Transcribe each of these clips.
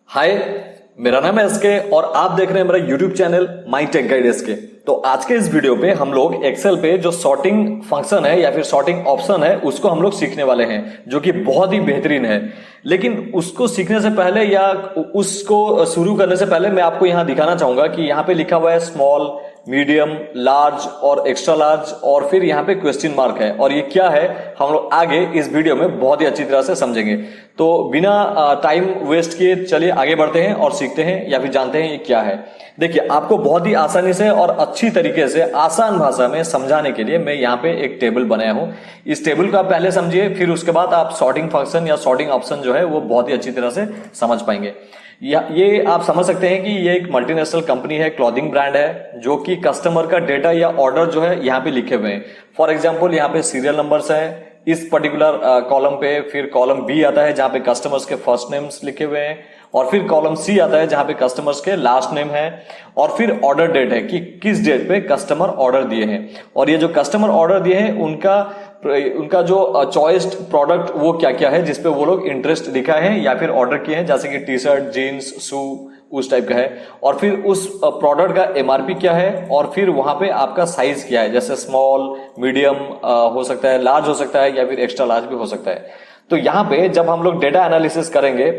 हाय, मेरा नाम है एसके और आप देख रहे हैं मेरा YouTube channel My Tech Guide SK. तो आज के इस वीडियो पे हम लोग एक्सेल पे जो सॉर्टिंग फंक्शन है या फिर सॉर्टिंग ऑप्शन है उसको हम लोग सीखने वाले हैं, जो कि बहुत ही बेहतरीन है। लेकिन उसको सीखने से पहले या उसको शुरू करने से पहले मैं आपको यहां दिखाना चाहूंगा कि यहाँ पे लिखा हुआ है स्मॉल, मीडियम, लार्ज और एक्स्ट्रा लार्ज और फिर यहाँ पे क्वेश्चन मार्क है। और ये क्या है हम लोग आगे इस वीडियो में बहुत ही अच्छी तरह से समझेंगे। तो बिना टाइम वेस्ट किए चलिए आगे बढ़ते हैं और सीखते हैं या फिर जानते हैं ये क्या है। देखिए, आपको बहुत ही आसानी से और अच्छी तरीके से आसान भाषा में समझाने के लिए मैं यहाँ पे एक टेबल बनाया हूं। इस टेबल को आप पहले समझिए, फिर उसके बाद आप सॉर्टिंग फंक्शन या सॉर्टिंग ऑप्शन जो है वो बहुत ही अच्छी तरह से समझ पाएंगे। ये आप समझ सकते हैं कि ये एक मल्टीनेशनल कंपनी है, क्लॉथिंग ब्रांड है, जो कि कस्टमर का डेटा या ऑर्डर जो है यहाँ पे लिखे हुए हैं। फॉर एग्जांपल यहाँ पे सीरियल नंबर्स है इस पर्टिकुलर कॉलम पे, फिर कॉलम बी आता है जहां पे कस्टमर्स के फर्स्ट नेम्स लिखे हुए हैं, और फिर कॉलम सी आता है जहां पे कस्टमर्स के लास्ट नेम है, और फिर ऑर्डर डेट है कि किस डेट पे कस्टमर ऑर्डर दिए हैं। और ये जो कस्टमर ऑर्डर दिए हैं उनका जो चॉइस्ड प्रोडक्ट वो क्या क्या है जिसपे वो लोग इंटरेस्ट दिखाए हैं या फिर ऑर्डर किए हैं, जैसे कि टी शर्ट, जीन्स, शू, उस टाइप का है। और फिर उस प्रोडक्ट का एमआरपी क्या है, और फिर वहां पे आपका साइज क्या है, जैसे स्मॉल, मीडियम हो सकता है, लार्ज हो सकता है या फिर एक्स्ट्रा लार्ज भी हो सकता है। तो यहाँ पे जब हम लोग डेटा एनालिसिस करेंगे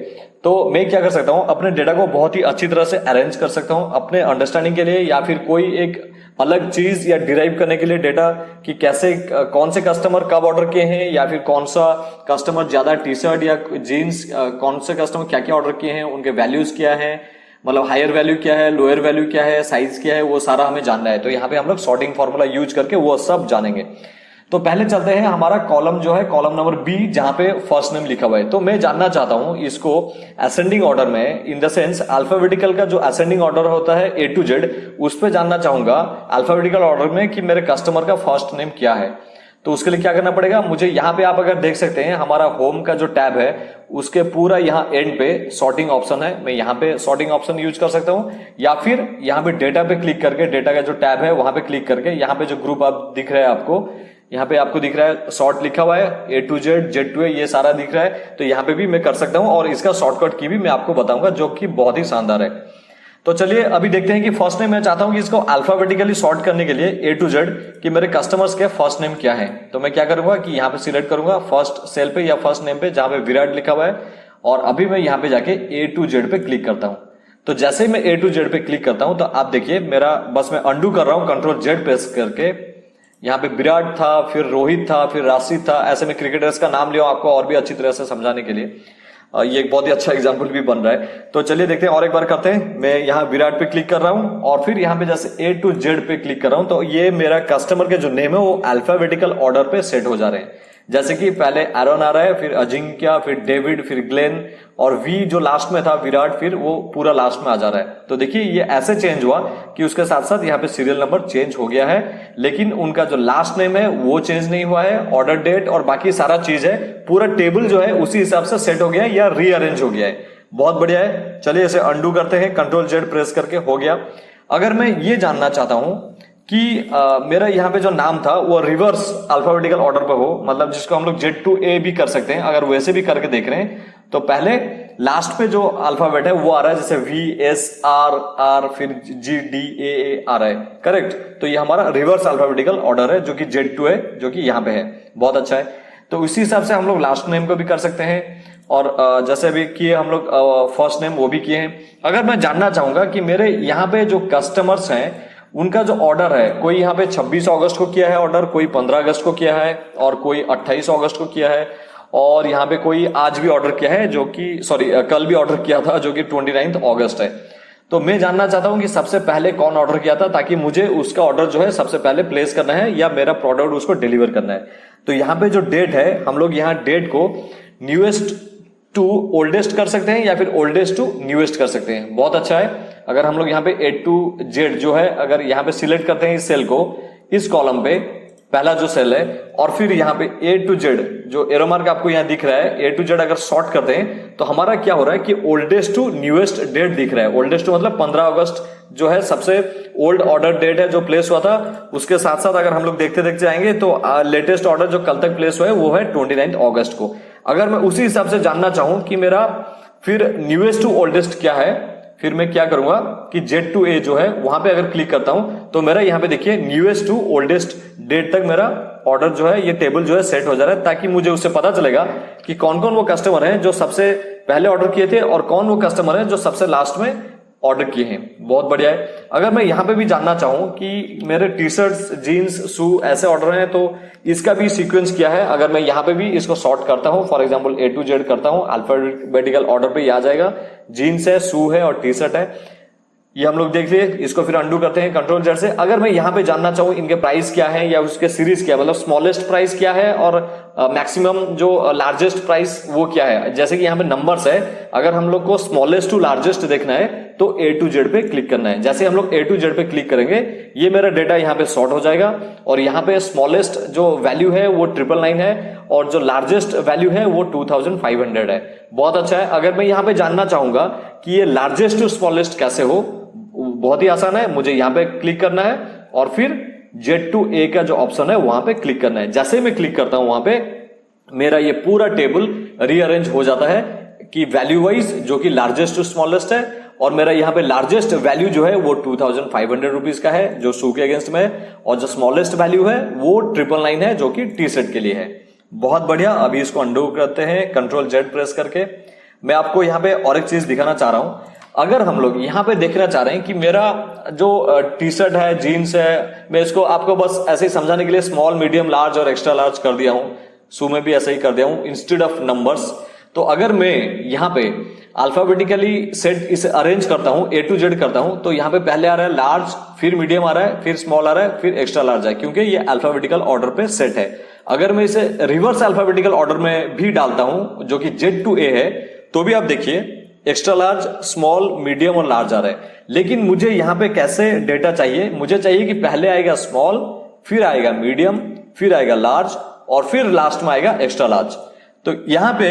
तो मैं क्या कर सकता हूँ, अपने डेटा को बहुत ही अच्छी तरह से अरेंज कर सकता हूँ अपने अंडरस्टैंडिंग के लिए, या फिर कोई एक अलग चीज या डिराइव करने के लिए डेटा कि कैसे कौन से कस्टमर कब ऑर्डर किए हैं, या फिर कौन सा कस्टमर ज्यादा टी शर्ट या जीन्स, कौन से कस्टमर क्या क्या ऑर्डर किए हैं, उनके वैल्यूज क्या है, मतलब हायर वैल्यू क्या है, लोअर वैल्यू क्या है, साइज क्या है, वो सारा हमें जानना है। तो यहाँ पे हम लोग सॉर्टिंग फॉर्मूला यूज करके वो सब जानेंगे। तो पहले चलते हैं, हमारा कॉलम जो है कॉलम नंबर बी जहां पे फर्स्ट नेम लिखा हुआ है। तो मैं जानना चाहता हूं इसको असेंडिंग ऑर्डर में, इन द सेंस अल्फाबेटिकल का जो असेंडिंग ऑर्डर होता है ए टू जेड, उस पे जानना चाहूंगा अल्फाबेटिकल ऑर्डर में कि मेरे कस्टमर का फर्स्ट नेम क्या है। तो उसके लिए क्या करना पड़ेगा मुझे, यहाँ पे आप अगर देख सकते हैं हमारा होम का जो टैब है उसके पूरा यहाँ एंड पे सॉर्टिंग ऑप्शन है। मैं यहाँ पे सॉर्टिंग ऑप्शन यूज कर सकता हूँ, या फिर यहाँ पे डेटा पे क्लिक करके, डेटा का जो टैब है वहां पे क्लिक करके, यहाँ पे जो ग्रुप आप दिख रहा है आपको, यहाँ पे आपको दिख रहा है शॉर्ट लिखा हुआ है, ए टू जेड, जेड टू ए, ये सारा दिख रहा है। तो यहाँ पे भी मैं कर सकता हूँ और इसका शॉर्टकट की भी मैं आपको बताऊंगा जो कि बहुत ही शानदार है। तो चलिए अभी देखते हैं कि फर्स्ट नेम मैं चाहता हूं कि इसको अल्फाबेटिकली सॉर्ट करने के लिए ए टू जेड कि मेरे कस्टमर्स के फर्स्ट नेम क्या है। तो मैं क्या करूंगा कि यहाँ पे सिलेक्ट करूंगा फर्स्ट सेल पे या फर्स्ट नेम पे जहां पे विराट लिखा हुआ है, और अभी मैं यहाँ पे जाके ए टू जेड पे क्लिक करता हूं। तो जैसे ही मैं ए टू जेड पे क्लिक करता हूं तो आप देखिए मेरा, बस मैं अंडू कर रहा हूं कंट्रोल जेड प्रेस करके, यहाँ पे विराट था, फिर रोहित था, फिर राशिद था, ऐसे में क्रिकेटर्स का नाम लिया आपको और भी अच्छी तरह से समझाने के लिए। ये एक बहुत ही अच्छा एग्जाम्पल भी बन रहा है। तो चलिए देखते हैं और एक बार करते हैं। मैं यहाँ विराट पे क्लिक कर रहा हूँ और फिर यहाँ पे जैसे ए टू जेड पे क्लिक कर रहा हूँ तो ये मेरा कस्टमर के जो नेम है वो अल्फाबेटिकल ऑर्डर पे सेट हो जा रहे हैं। जैसे कि पहले एरन आ रहा है, फिर अजिंक्य, फिर डेविड, फिर ग्लेन, और वी जो लास्ट में था विराट, फिर वो पूरा लास्ट में आ जा रहा है। तो देखिए ये ऐसे चेंज हुआ कि उसके साथ साथ यहाँ पे सीरियल नंबर चेंज हो गया है, लेकिन उनका जो लास्ट नेम है वो चेंज नहीं हुआ है। ऑर्डर डेट और बाकी सारा चीज है, पूरा टेबल जो है उसी हिसाब से सेट हो गया है या रीअरेंज हो गया है। बहुत बढ़िया है। चलिए इसे अंडू करते हैं, कंट्रोल जेड प्रेस करके हो गया। अगर मैं ये जानना चाहता हूं कि मेरा यहाँ पे जो नाम था वो रिवर्स अल्फाबेटिकल ऑर्डर पर हो, मतलब जिसको हम लोग जेड टू ए भी कर सकते हैं, अगर वैसे भी करके देख रहे हैं तो पहले लास्ट पे जो अल्फाबेट है वो आ रहा है, जैसे वी एस आर आर, फिर जी डी ए आ रहा है, करेक्ट। तो ये हमारा रिवर्स अल्फाबेटिकल ऑर्डर है जो कि जेड टू है, जो कि यहाँ पे है। बहुत अच्छा है। तो उसी हिसाब से हम लोग लास्ट नेम को भी कर सकते हैं, और जैसे अभी किए हम लोग फर्स्ट नेम वो भी किए हैं। अगर मैं जानना चाहूंगा कि मेरे यहाँ पे जो कस्टमर्स हैं उनका जो ऑर्डर है, कोई यहाँ पे 26 अगस्त को किया है ऑर्डर, कोई 15 अगस्त को किया है, और कोई 28 अगस्त को किया है, और यहाँ पे कोई आज भी ऑर्डर किया है जो कि कल भी ऑर्डर किया था जो कि 29 अगस्त है। तो मैं जानना चाहता हूँ कि सबसे पहले कौन ऑर्डर किया था, ताकि मुझे उसका ऑर्डर जो है सबसे पहले प्लेस करना है या मेरा प्रोडक्ट उसको डिलीवर करना है। तो यहाँ पे जो डेट है, हम लोग यहाँ डेट को न्यूएस्ट टू ओल्डेस्ट कर सकते हैं या फिर ओल्डेस्ट टू न्यूएस्ट कर सकते हैं। बहुत अच्छा है। अगर हम लोग यहाँ पे ए टू जेड जो है, अगर यहाँ पे सिलेक्ट करते हैं इस सेल को, इस कॉलम पे पहला जो सेल है, और फिर यहाँ पे ए टू जेड जो एरो मार्क आपको यहाँ दिख रहा है, ए टू जेड अगर सॉर्ट करते हैं तो हमारा क्या हो रहा है कि ओल्डेस्ट टू न्यूएस्ट डेट दिख रहा है। ओल्डेस्ट टू मतलब 15 अगस्त जो है सबसे ओल्ड ऑर्डर डेट है जो प्लेस हुआ था। उसके साथ साथ अगर हम लोग देखते देखते जाएंगे तो लेटेस्ट ऑर्डर जो कल तक प्लेस हुआ है वो है 29 अगस्त को। अगर मैं उसी हिसाब से जानना चाहूं कि मेरा फिर न्यूएस्ट टू ओल्डेस्ट क्या है, फिर मैं क्या करूंगा कि जेड टू ए जो है वहां पे अगर क्लिक करता हूं तो मेरा यहां पे देखिए न्यूएस्ट टू ओल्डेस्ट डेट तक मेरा ऑर्डर जो है, ये टेबल जो है सेट हो जा रहा है, ताकि मुझे उससे पता चलेगा कि कौन कौन वो कस्टमर हैं जो सबसे पहले ऑर्डर किए थे और कौन वो कस्टमर हैं जो सबसे लास्ट में ऑर्डर किए हैं। बहुत बढ़िया है। अगर मैं यहां पे भी जानना चाहूं कि मेरे टी शर्ट्स, जीन्स, शू ऐसे ऑर्डर हैं तो इसका भी सीक्वेंस क्या है, अगर मैं यहां पे भी इसको सॉर्ट करता हूं, for example A to Z करता हूं, अल्फाबेटिकल ऑर्डर पे ये आ जाएगा। जीन्स है, शू है और टी शर्ट है, ये हम लोग देख लिए। इसको फिर अंडू करते हैं कंट्रोल जेड से। अगर मैं यहां पे जानना चाहूं इनके प्राइस क्या है या उसके सीरीज क्या है, मतलब स्मॉलेस्ट प्राइस क्या है और मैक्सिमम जो लार्जेस्ट प्राइस वो क्या है, जैसे कि यहां पे नंबर्स है, अगर हम लोग को स्मॉलेस्ट टू लार्जेस्ट देखना है तो A to Z पे क्लिक करना है। जैसे हम लोग A to Z पे क्लिक करेंगे ये मेरा डेटा यहाँ पे सॉर्ट हो जाएगा और यहाँ पे स्मॉलेस्ट जो वैल्यू है वो 999 है और जो लार्जेस्ट वैल्यू है वो 2500 है। बहुत अच्छा है। अगर मैं यहाँ पे जानना चाहूंगा कि ये लार्जेस्ट टू स्मॉलेस्ट कैसे हो, बहुत ही आसान है, मुझे यहाँ पे क्लिक करना है और फिर जेड टू ए का जो ऑप्शन है वहां पे क्लिक करना है। जैसे मैं क्लिक करता हूं वहां पे मेरा ये पूरा टेबल रीअरेंज हो जाता है कि वैल्यू वाइज, जो कि लार्जेस्ट टू स्मॉलेस्ट है, और मेरा यहाँ पे लार्जेस्ट वैल्यू जो है वो 2500 रुपीज का है जो शू के अगेंस्ट में है, और जो स्मॉलेस्ट वैल्यू है वो 999 है जो कि टी शर्ट के लिए है। बहुत बढ़िया। अभी इसको अंडू करते हैं कंट्रोल जेड प्रेस करके। मैं आपको यहाँ पे और एक चीज दिखाना चाह रहा हूं। अगर हम लोग यहाँ पे देखना चाह रहे हैं कि मेरा जो टी शर्ट है, जीन्स है, मैं इसको आपको बस ऐसे ही समझाने के लिए स्मॉल, मीडियम, लार्ज और एक्स्ट्रा लार्ज कर दिया हूं, शू में भी ऐसा ही कर दिया हूं इंस्टेड ऑफ नंबर्स। तो अगर मैं यहाँ पे अल्फाबेटिकली सेट इसे अरेंज करता हूं, A to Z करता हूं, तो यहाँ पे पहले आ रहा है लार्ज, फिर मीडियम आ रहा है, फिर स्मॉल आ रहा है, फिर एक्स्ट्रा लार्ज है, क्योंकि ये अल्फाबेटिकल ऑर्डर पे सेट है। अगर मैं इसे रिवर्स अल्फाबेटिकल ऑर्डर में भी डालता हूं जो कि Z to A है, तो भी आप देखिए एक्स्ट्रा लार्ज, स्मॉल, मीडियम और लार्ज आ रहा है। लेकिन मुझे यहाँ पे कैसे डेटा चाहिए, मुझे चाहिए कि पहले आएगा स्मॉल, फिर आएगा मीडियम, फिर आएगा लार्ज और फिर लास्ट में आएगा एक्स्ट्रा लार्ज। तो यहाँ पे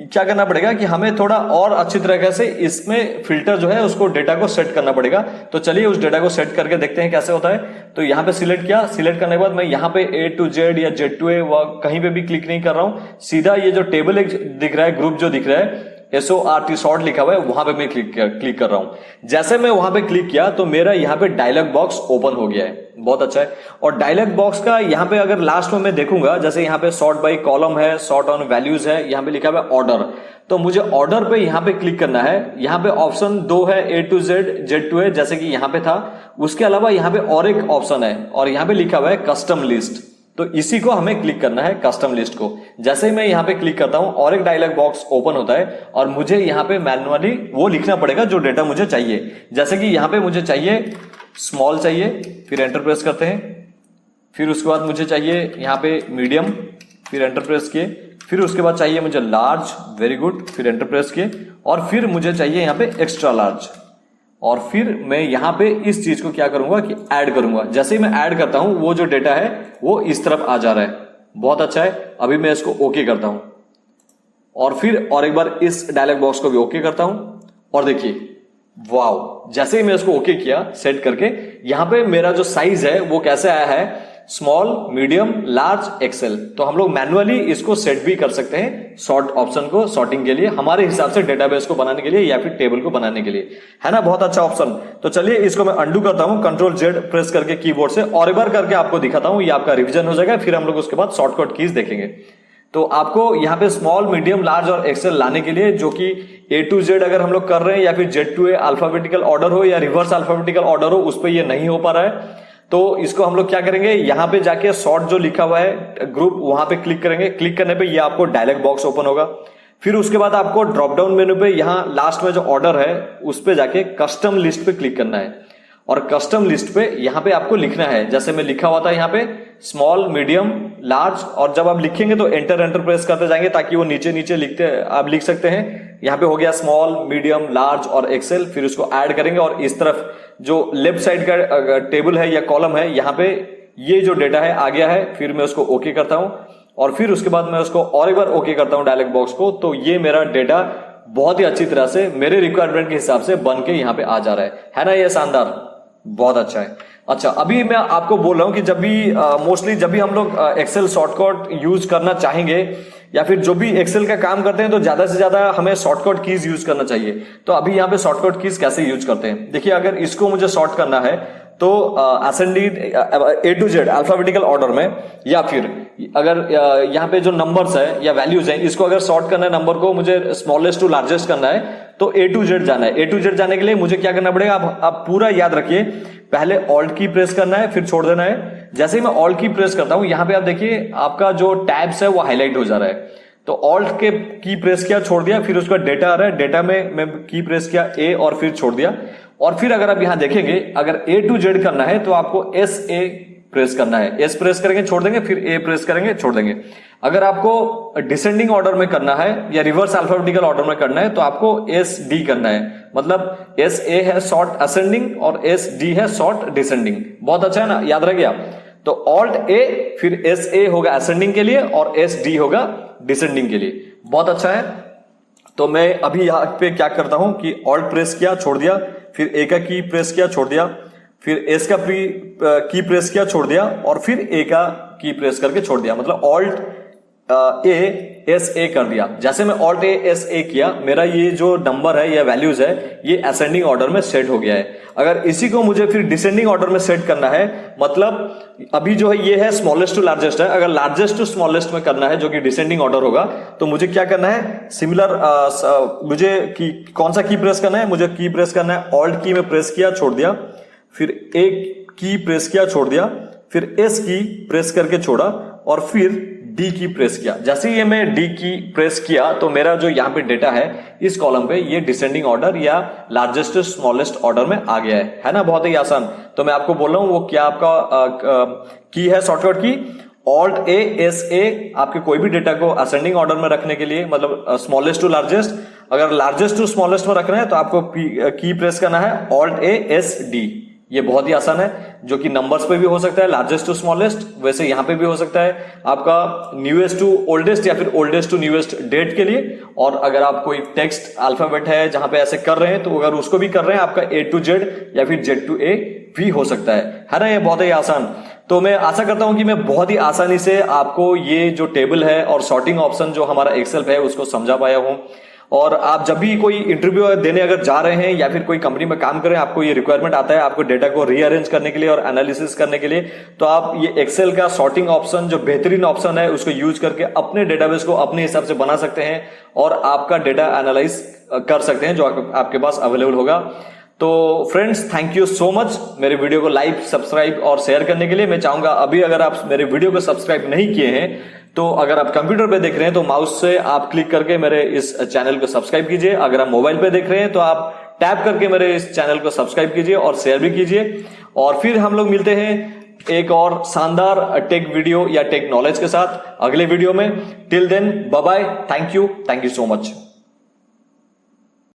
क्या करना पड़ेगा कि हमें थोड़ा और अच्छी तरीके से इसमें फिल्टर जो है उसको डेटा को सेट करना पड़ेगा। तो चलिए उस डेटा को सेट करके देखते हैं कैसे होता है। तो यहाँ पे सिलेक्ट किया, सिलेक्ट करने के बाद मैं यहाँ पे A to Z या Z to A कहीं पे भी क्लिक नहीं कर रहा हूं, सीधा ये जो टेबल एक दिख रहा है, ग्रुप जो दिख रहा है, SORT शॉर्ट लिखा हुआ है, वहां पे मैं क्लिक कर रहा हूं। जैसे मैं वहां पे क्लिक किया तो मेरा यहाँ पे डायलॉग बॉक्स ओपन हो गया है। बहुत अच्छा है। और डायलॉग बॉक्स का यहाँ पे अगर लास्ट में मैं देखूंगा, जैसे यहाँ पे सॉर्ट बाय कॉलम है, सॉर्ट ऑन वैल्यूज है, यहाँ पे लिखा हुआ है ऑर्डर, तो मुझे ऑर्डर पे यहाँ पे क्लिक करना है। यहाँ पे ऑप्शन 2 है A to Z, Z to A, जैसे कि यहाँ पे था। उसके अलावा यहाँ पे और एक ऑप्शन है और यहाँ पे लिखा हुआ है कस्टम लिस्ट, तो इसी को हमें क्लिक करना है, कस्टम लिस्ट को। जैसे ही मैं यहाँ पे क्लिक करता हूं और एक डायलॉग बॉक्स ओपन होता है और मुझे यहाँ पे मैन्युअली वो लिखना पड़ेगा जो डेटा मुझे चाहिए। जैसे कि यहाँ पे मुझे चाहिए स्मॉल चाहिए, फिर एंटर प्रेस करते हैं, फिर उसके बाद मुझे चाहिए यहाँ पे मीडियम, फिर एंटर प्रेस किए, फिर उसके बाद चाहिए मुझे लार्ज, वेरी गुड, फिर एंटर प्रेस किए, और फिर मुझे चाहिए यहाँ पे एक्स्ट्रा लार्ज, और फिर मैं यहां पे इस चीज को क्या करूंगा कि ऐड करूंगा। जैसे ही मैं ऐड करता हूं वो जो डेटा है वो इस तरफ आ जा रहा है। बहुत अच्छा है। अभी मैं इसको ओके करता हूं और फिर और एक बार इस डायलॉग बॉक्स को भी ओके करता हूं और देखिए वाओ, जैसे ही मैं इसको ओके किया सेट करके, यहां पे मेरा जो साइज है वो कैसे आया है, स्मॉल, मीडियम, लार्ज, एक्सेल। तो हम लोग मैन्युअली इसको सेट भी कर सकते हैं, सॉर्ट ऑप्शन को सॉर्टिंग के लिए, हमारे हिसाब से डेटाबेस को बनाने के लिए या फिर टेबल को बनाने के लिए, है ना। बहुत अच्छा ऑप्शन। तो चलिए इसको मैं अंडू करता हूं कंट्रोल जेड प्रेस करके कीबोर्ड से, और एक बार करके आपको दिखाता हूं, ये आपका रिवीजन हो जाएगा। फिर हम लोग उसके बाद शॉर्टकट कीज देखेंगे। तो आपको यहाँ पे स्मॉल, मीडियम, लार्ज और एक्सेल लाने के लिए, जो कि A to Z अगर हम लोग कर रहे हैं या फिर Z to A alphabetical order हो या रिवर्स अल्फाबेटिकल ऑर्डर हो, उस पर ये नहीं हो पा रहा है। तो इसको हम लोग क्या करेंगे, यहां पे जाके सॉर्ट जो लिखा हुआ है ग्रुप, वहां पे क्लिक करेंगे। क्लिक करने पे ये आपको डायलॉग बॉक्स ओपन होगा। फिर उसके बाद आपको ड्रॉप डाउन मेनू पे यहाँ लास्ट में जो ऑर्डर है उस पे जाके कस्टम लिस्ट पे क्लिक करना है, और कस्टम लिस्ट पे यहाँ पे आपको लिखना है, जैसे मैं लिखा हुआ था यहाँ पे स्मॉल, मीडियम, लार्ज, और जब आप लिखेंगे तो एंटर प्रेस करते जाएंगे ताकि वो नीचे नीचे लिखते आप लिख सकते हैं। यहाँ पे हो गया स्मॉल, मीडियम, लार्ज और एक्सेल। फिर उसको ऐड करेंगे और इस तरफ जो लेफ्ट साइड का टेबल है या कॉलम है, यहाँ पे ये जो डेटा है आ गया है। फिर मैं उसको ओके करता हूं और फिर उसके बाद मैं उसको और एक बार ओके करता हूं डायलॉग बॉक्स को। तो ये मेरा डेटा बहुत ही अच्छी तरह से मेरे रिक्वायरमेंट के हिसाब से बन के यहाँ पे आ जा रहा है ना। ये शानदार, बहुत अच्छा है। अच्छा, अभी मैं आपको बोल रहा हूं कि जब भी मोस्टली जब भी हम लोग एक्सेल शॉर्टकट यूज करना चाहेंगे या फिर जो भी एक्सेल का काम करते हैं तो ज्यादा से ज्यादा हमें शॉर्टकट कीज यूज करना चाहिए। तो अभी यहाँ पे शॉर्टकट कीज कैसे यूज करते हैं, देखिए अगर इसको मुझे शॉर्ट करना है तो ascending A to Z alphabetical order में, या फिर अगर यहाँ पे जो नंबर्स है या वैल्यूज है इसको अगर सॉर्ट करना है, नंबर को मुझे स्मॉलेस्ट टू लार्जेस्ट करना है तो A to Z जाना है। A to Z जाने के लिए मुझे क्या करना पड़ेगा, आप पूरा याद रखिए, पहले ऑल्ट की प्रेस करना है फिर छोड़ देना है। जैसे ही मैं ऑल्ट की प्रेस करता हूं यहाँ पे आप देखिए आपका जो टैब्स है वो हाईलाइट हो जा रहा है। तो ऑल्ट के की प्रेस किया, छोड़ दिया, फिर उसका डेटा आ रहा है, डेटा में मैं की प्रेस किया A और फिर छोड़ दिया। और फिर अगर आप यहां देखेंगे अगर A to Z करना है तो आपको SA प्रेस करना है, S प्रेस करेंगे छोड़ देंगे, फिर A प्रेस करेंगे छोड़ देंगे। अगर आपको डिसेंडिंग ऑर्डर में करना है या रिवर्स अल्फाबेटिकल ऑर्डर में करना है तो आपको SD करना है, मतलब SA है शॉर्ट असेंडिंग और SD है शॉर्ट डिसेंडिंग। बहुत अच्छा है ना, याद रह गया। तो ऑल्ट A फिर SA होगा असेंडिंग के लिए और SD होगा डिसेंडिंग के लिए। बहुत अच्छा है। तो मैं अभी यहां पे क्या करता हूं कि ऑल्ट प्रेस किया, छोड़ दिया, फिर A का की प्रेस किया, छोड़ दिया, फिर S का की प्रेस किया, छोड़ दिया, और फिर A का की प्रेस करके छोड़ दिया, मतलब ऑल्ट A S A कर दिया। जैसे मैं ऑल्ट A S A किया, मेरा ये जो नंबर है या वैल्यूज है ये असेंडिंग ऑर्डर में सेट हो गया है। अगर इसी को मुझे फिर डिसेंडिंग ऑर्डर में सेट करना है, मतलब अभी जो है ये है स्मॉलेस्ट टू लार्जेस्ट है, अगर लार्जेस्ट टू स्मॉलेस्ट में करना है जो कि डिसेंडिंग ऑर्डर होगा तो मुझे क्या करना है, सिमिलर मुझे कौन सा की प्रेस करना है, मुझे की प्रेस करना है, ऑल्ट की में प्रेस किया, छोड़ दिया, फिर एक की प्रेस किया, छोड़ दिया, फिर S की प्रेस करके छोड़ा, और फिर D की प्रेस किया। जैसे ये मैं D की प्रेस किया तो मेरा जो यहाँ पे डेटा है इस कॉलम पे ये डिसेंडिंग ऑर्डर या लार्जेस्ट टू स्मॉलेस्ट ऑर्डर में आ गया है ना, बहुत ही आसान। तो मैं आपको बोल रहा हूं वो क्या आपका की है, शॉर्टकट की ऑल्ट A S A, आपके कोई भी डेटा को असेंडिंग ऑर्डर में रखने के लिए, मतलब स्मॉलेस्ट टू लार्जेस्ट, अगर लार्जेस्ट टू स्मॉलेस्ट में रखना है तो आपको की प्रेस करना है ऑल्ट A S D। ये बहुत ही आसान है, जो कि नंबर्स पे भी हो सकता है, लार्जेस्ट टू स्मॉलेस्ट, वैसे यहां पे भी हो सकता है आपका न्यूएस्ट टू ओल्डेस्ट या फिर ओल्डेस्ट टू न्यूएस्ट डेट के लिए। और अगर आप कोई टेक्स्ट अल्फाबेट है जहां पे ऐसे कर रहे हैं तो अगर उसको भी कर रहे हैं आपका A to Z या फिर Z to A भी हो सकता है ना। ये बहुत ही आसान। तो मैं आशा करता हूं कि मैं बहुत ही आसानी से आपको ये जो टेबल है और सॉर्टिंग ऑप्शन जो हमारा एक्सेल पे है उसको समझा पाया हूं। और आप जब भी कोई इंटरव्यू देने अगर जा रहे हैं या फिर कोई कंपनी में काम कर रहे हैं, आपको ये रिक्वायरमेंट आता है आपको डेटा को रीअरेंज करने के लिए और एनालिसिस करने के लिए, तो आप ये एक्सेल का सॉर्टिंग ऑप्शन जो बेहतरीन ऑप्शन है उसको यूज करके अपने डेटाबेस को अपने हिसाब से बना सकते हैं और आपका डेटा एनालाइज कर सकते हैं जो आपके पास अवेलेबल होगा। तो friends, thank you so much मेरे वीडियो को लाइक, सब्सक्राइब और शेयर करने के लिए। मैं चाहूंगा अभी अगर आप मेरे वीडियो को सब्सक्राइब नहीं किए हैं तो अगर आप कंप्यूटर पे देख रहे हैं तो माउस से आप क्लिक करके मेरे इस चैनल को सब्सक्राइब कीजिए। अगर आप मोबाइल पे देख रहे हैं तो आप टैप करके मेरे इस चैनल को सब्सक्राइब कीजिए और शेयर भी कीजिए। और फिर हम लोग मिलते हैं एक और शानदार टेक वीडियो या टेक नॉलेज के साथ अगले वीडियो में। Till then bye bye, thank you so much.